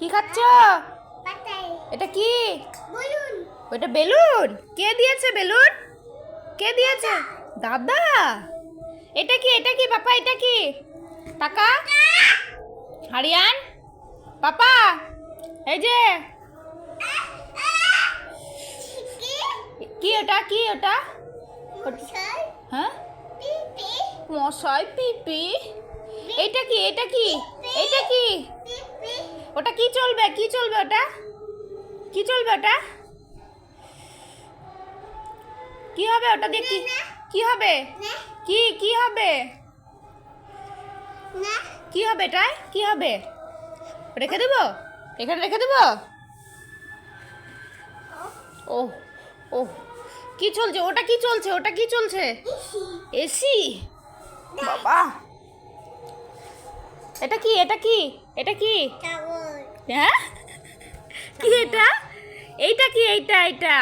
কি খাচ্ছ? পাতাই এটা কি? বলুন ওটা বেলুন? কে দিয়েছে বেলুন? কে দিয়েছে? দাদা। এটা কি? এটা কি পাপা? এটা কি? টাকা হারিয়ান পাপা, এই যে কি ওটা? কি ওটা? মশাই হ্যাঁ, পিপি মশাই পিপি। এটা কি? এটা কি? এটা কি? পিপি ওটা কি চলবে? কি চলবে ওটা? কি চলবে ওটা? কি হবে ওটা দিয়ে? কি কি হবে? না কি কি হবে? না কি হবে এটা? কি হবে? রেখে দেবো? এখানে রেখে দেবো? ও ও, কি চলছে ওটা? কি চলছে ওটা? কি চলছে? এসি? বাবা, এটা কি? এটা কি? এটা কি? চাবল হ্যাঁ, কি এটা? এইটা কি? এইটা এইটা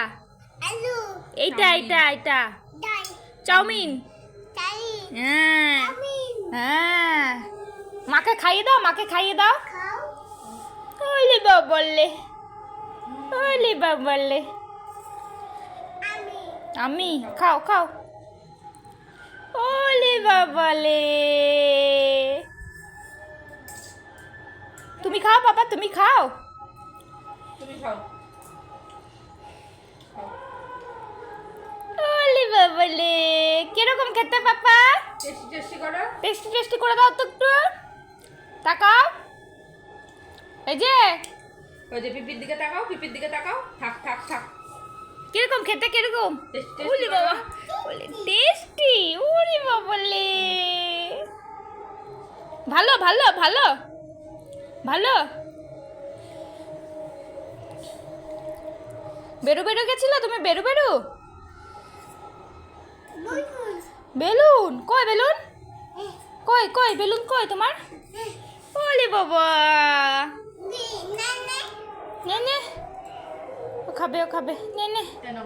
আলু এইটা এইটা এইটা ডাই চাউমিন। চাই হ্যাঁ আমিন হ্যাঁ, মাকে খাইয়ে দাও, মাকে খাইয়ে দাও। খাও ওলে বাবলে, ওলে বাবলে। আমি আমি খাও খাও। ওলে বাবালে, তুমি খাও পাপা, তুমি খাও। তুমি খাও। ওলে বাবালে, কিরকম খেতে পাপা? টেস্টি টেস্টি করো। টেস্টি টেস্টি করে দাও তো একটু। তাকাও, এই যে ওই যে পিপির দিকে তাকাও, পিপির দিকে তাকাও। থাক থাক থাক। কিরকম খেতে? কিরকম? টেস্টি টেস্টি ওলে বাবা, ওলে টেস্টি। ওরে বাবালে, ভালো ভালো ভালো ভালো। বেরু বেরু গেছিল তুমি? বেরু বেরু বলুন বেলুন কই? বেলুন কই? কই বেলুন কই তোমার? ওলে বাবা, না না নে নে, ও খাবে, ও খাবে, নে নে। কেন?